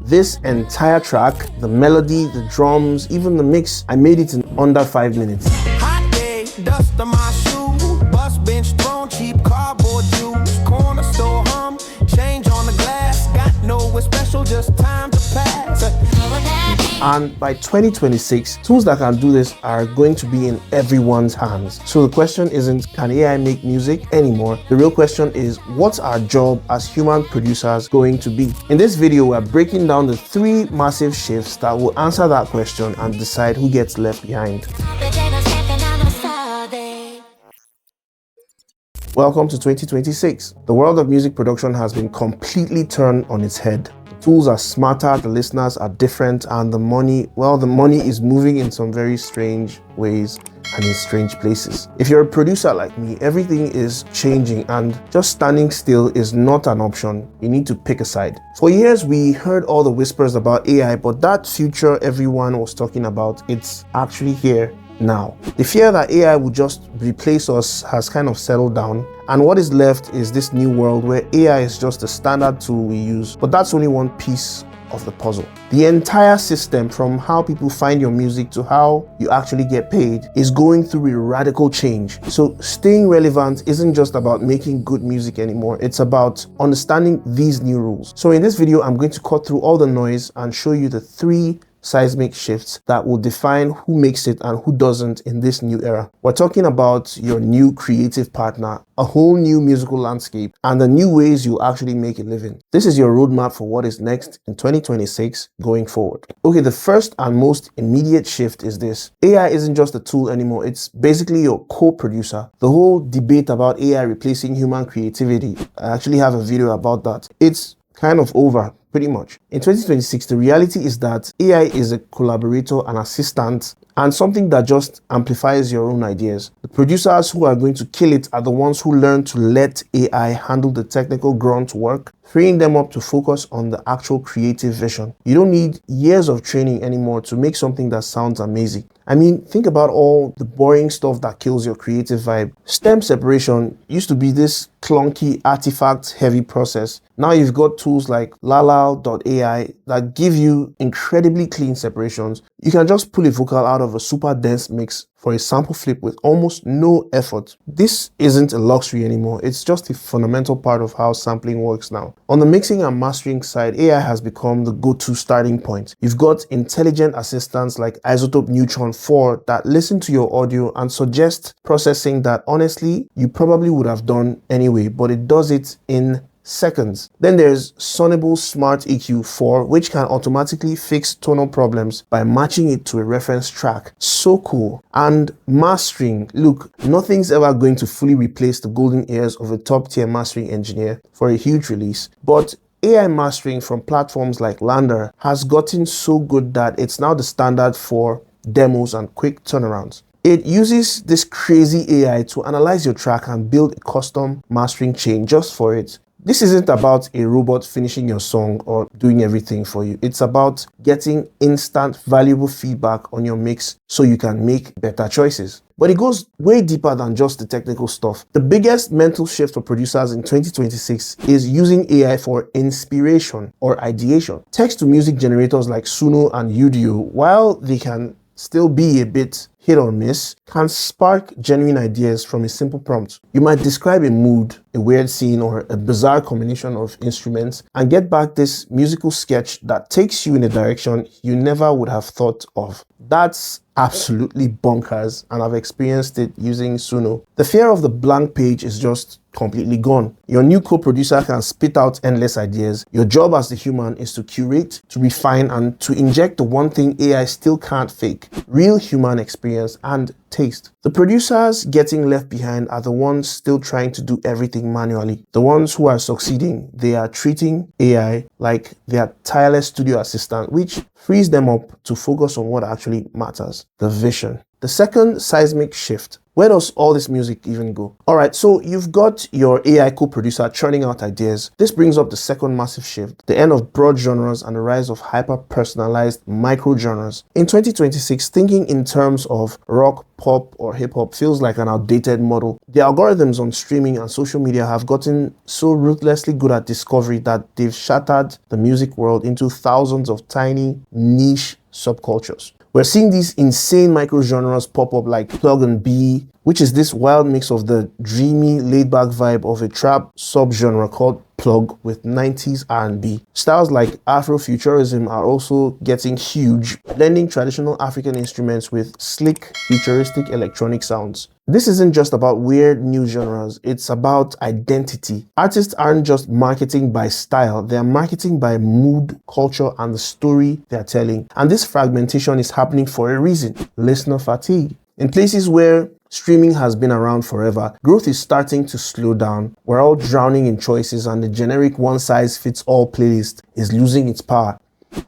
This entire track, the melody, the drums, even the mix, I made it in under 5 minutes. Hot day, dust on my shoe, bus bench thrown, cheap cardboard juice, corner store hum, change on the glass, got nowhere special, just time to pass. And by 2026, tools that can do this are going to be in everyone's hands. So the question isn't, can AI make music anymore? The real question is, what's our job as human producers going to be? In this video, we're breaking down the 3 massive shifts that will answer that question and decide who gets left behind. Welcome to 2026. The world of music production has been completely turned on its head. Tools are smarter, the listeners are different, and the money is moving in some very strange ways and in strange places. If you're a producer like me, everything is changing and just standing still is not an option. You need to pick a side. For years, we heard all the whispers about AI, but that future everyone was talking about, it's actually here now. The fear that AI will just replace us has kind of settled down, and what is left is this new world where AI is just a standard tool we use, but that's only one piece of the puzzle. The entire system, from how people find your music to how you actually get paid, is going through a radical change. So staying relevant isn't just about making good music anymore, it's about understanding these new rules. So in this video, I'm going to cut through all the noise and show you the 3 seismic shifts that will define who makes it and who doesn't in this new era. We're talking about your new creative partner, a whole new musical landscape, and the new ways you actually make a living. This is your roadmap for what is next in 2026 going forward. Okay, the first and most immediate shift is this. AI isn't just a tool anymore, it's basically your co-producer. The whole debate about AI replacing human creativity, I actually have a video about that. It's kind of over. Pretty much. In 2026, the reality is that AI is a collaborator, an assistant, and something that just amplifies your own ideas. The producers who are going to kill it are the ones who learn to let AI handle the technical grunt work, freeing them up to focus on the actual creative vision. You don't need years of training anymore to make something that sounds amazing. I mean, think about all the boring stuff that kills your creative vibe. Stem separation used to be this clunky, artifact-heavy process. Now you've got tools like Lala.ai that give you incredibly clean separations. You can just pull a vocal out of a super dense mix for a sample flip with almost no effort. This isn't a luxury anymore, it's just a fundamental part of how sampling works now. On the mixing and mastering side, AI has become the go-to starting point. You've got intelligent assistants like Isotope Neutron 4 that listen to your audio and suggest processing that honestly you probably would have done anyway, but it does it in seconds. Then there's Sonable Smart EQ 4, which can automatically fix tonal problems by matching it to a reference track. So cool. And mastering. Look, nothing's ever going to fully replace the golden ears of a top-tier mastering engineer for a huge release, but AI mastering from platforms like Lander has gotten so good that it's now the standard for demos and quick turnarounds. It uses this crazy AI to analyze your track and build a custom mastering chain just for it. This isn't about a robot finishing your song or doing everything for you. It's about getting instant, valuable feedback on your mix so you can make better choices. But it goes way deeper than just the technical stuff. The biggest mental shift for producers in 2026 is using AI for inspiration or ideation. Text-to-music generators like Suno and Udio, while they can still be a bit hit or miss, can spark genuine ideas from a simple prompt. You might describe a mood, a weird scene, or a bizarre combination of instruments and get back this musical sketch that takes you in a direction you never would have thought of. That's absolutely bonkers, and I've experienced it using Suno. The fear of the blank page is just completely gone. Your new co-producer can spit out endless ideas. Your job as the human is to curate, to refine, and to inject the one thing AI still can't fake: real human experience and taste. The producers getting left behind are the ones still trying to do everything manually. The ones who are succeeding, they are treating AI like their tireless studio assistant, which frees them up to focus on what actually matters: the vision. The second seismic shift. Where does all this music even go? Alright, so you've got your AI co-producer churning out ideas. This brings up the second massive shift, the end of broad genres and the rise of hyper-personalized micro-genres. In 2026, thinking in terms of rock, pop, or hip-hop feels like an outdated model. The algorithms on streaming and social media have gotten so ruthlessly good at discovery that they've shattered the music world into thousands of tiny, niche subcultures. We're seeing these insane micro-genres pop up like Plug and B, which is this wild mix of the dreamy, laid-back vibe of a trap sub-genre called Plug with 90s R&B. Styles like Afrofuturism are also getting huge, blending traditional African instruments with slick, futuristic electronic sounds. This isn't just about weird new genres, it's about identity. Artists aren't just marketing by style, they're marketing by mood, culture, and the story they're telling. And this fragmentation is happening for a reason: listener fatigue. In places where streaming has been around forever, growth is starting to slow down. We're all drowning in choices, and the generic one-size-fits-all playlist is losing its power.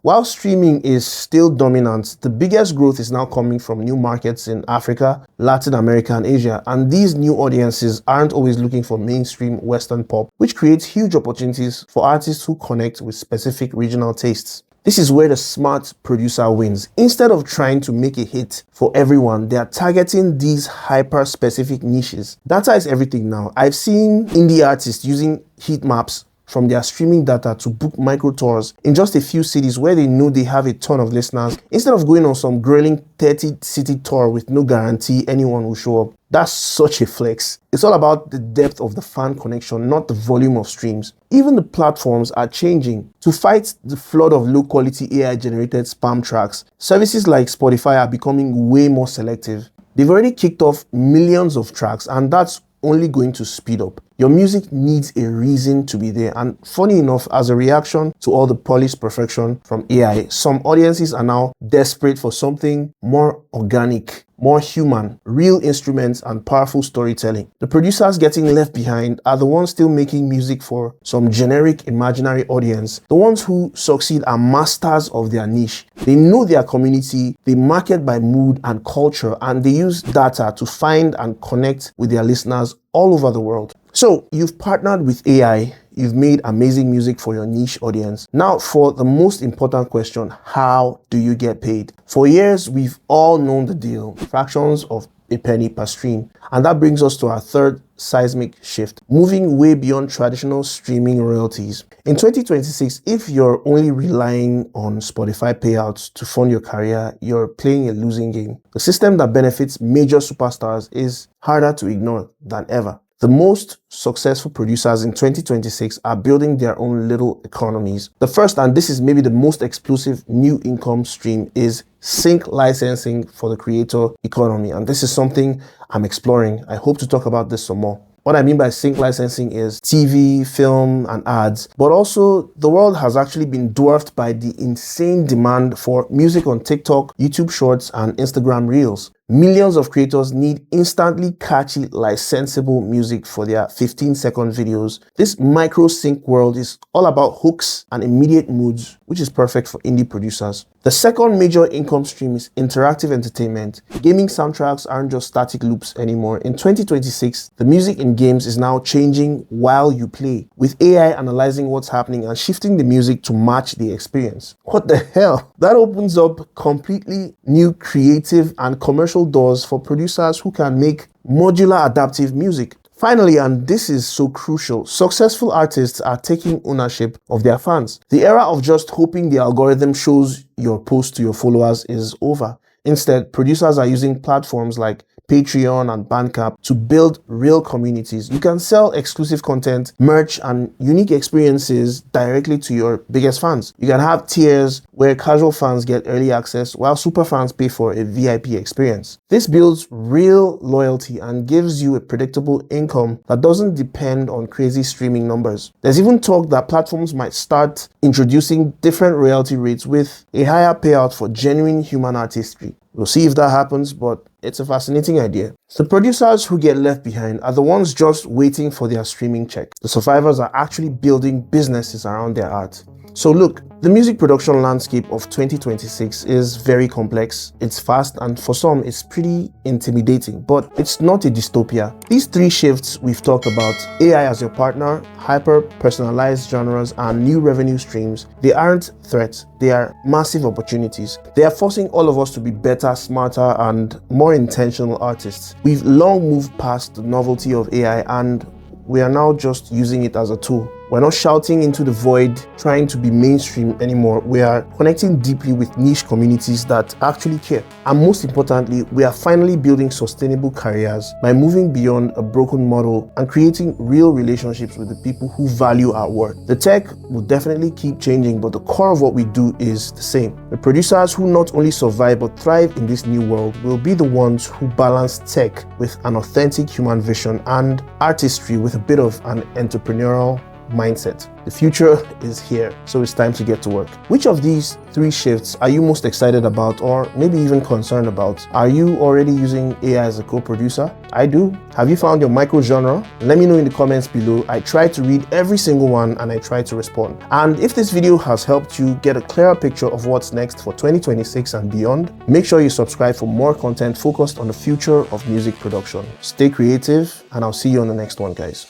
While streaming is still dominant, the biggest growth is now coming from new markets in Africa, Latin America, and Asia, and these new audiences aren't always looking for mainstream Western pop, which creates huge opportunities for artists who connect with specific regional tastes. This is where the smart producer wins. Instead of trying to make a hit for everyone, they are targeting these hyper-specific niches. Data is everything now. I've seen indie artists using heat maps from their streaming data to book micro tours in just a few cities where they know they have a ton of listeners, instead of going on some grueling 30-city tour with no guarantee anyone will show up. That's such a flex. It's all about the depth of the fan connection, not the volume of streams. Even the platforms are changing. To fight the flood of low-quality AI-generated spam tracks, services like Spotify are becoming way more selective. They've already kicked off millions of tracks, and that's only going to speed up. Your music needs a reason to be there, and funny enough, as a reaction to all the polished perfection from AI, some audiences are now desperate for something more organic, more human, real instruments and powerful storytelling. The producers getting left behind are the ones still making music for some generic imaginary audience. The ones who succeed are masters of their niche. They know their community, they market by mood and culture, and they use data to find and connect with their listeners all over the world. So you've partnered with AI, you've made amazing music for your niche audience. Now for the most important question: how do you get paid? For years, we've all known the deal, fractions of a penny per stream. And that brings us to our third seismic shift, moving way beyond traditional streaming royalties. In 2026, if you're only relying on Spotify payouts to fund your career, you're playing a losing game. The system that benefits major superstars is harder to ignore than ever. The most successful producers in 2026 are building their own little economies. The first, and this is maybe the most explosive new income stream, is sync licensing for the creator economy. And this is something I'm exploring. I hope to talk about this some more. What I mean by sync licensing is TV, film, and ads, but also the world has actually been dwarfed by the insane demand for music on TikTok, YouTube Shorts, and Instagram Reels. Millions of creators need instantly catchy, licensable music for their 15-second videos. This micro sync world is all about hooks and immediate moods, which is perfect for indie producers. The second major income stream is interactive entertainment. Gaming soundtracks aren't just static loops anymore. In 2026, the music in games is now changing while you play, with AI analyzing what's happening and shifting the music to match the experience. What the hell? That opens up completely new creative and commercial doors for producers who can make modular adaptive music. Finally, and this is so crucial, successful artists are taking ownership of their fans. The era of just hoping the algorithm shows your post to your followers is over. Instead, producers are using platforms like Patreon and Bandcamp to build real communities. You can sell exclusive content, merch, and unique experiences directly to your biggest fans. You can have tiers where casual fans get early access while super fans pay for a VIP experience. This builds real loyalty and gives you a predictable income that doesn't depend on crazy streaming numbers. There's even talk that platforms might start introducing different royalty rates with a higher payout for genuine human artistry. We'll see if that happens, but it's a fascinating idea. The producers who get left behind are the ones just waiting for their streaming check. The survivors are actually building businesses around their art. So look, the music production landscape of 2026 is very complex, it's fast, and for some it's pretty intimidating, but it's not a dystopia. These three shifts we've talked about, AI as your partner, hyper-personalized genres, and new revenue streams, they aren't threats, they are massive opportunities. They are forcing all of us to be better, smarter, and more intentional artists. We've long moved past the novelty of AI and we are now just using it as a tool. We're not shouting into the void, trying to be mainstream anymore. We are connecting deeply with niche communities that actually care. And most importantly, we are finally building sustainable careers by moving beyond a broken model and creating real relationships with the people who value our work. The tech will definitely keep changing, but the core of what we do is the same. The producers who not only survive but thrive in this new world will be the ones who balance tech with an authentic human vision and artistry with a bit of an entrepreneurial mindset. The future is here, so it's time to get to work. Which of these three shifts are you most excited about or maybe even concerned about? Are you already using AI as a co-producer? I do. Have you found your micro genre? Let me know in the comments below. I try to read every single one and I try to respond. And if this video has helped you get a clearer picture of what's next for 2026 and beyond, make sure you subscribe for more content focused on the future of music production. Stay creative and I'll see you on the next one, guys.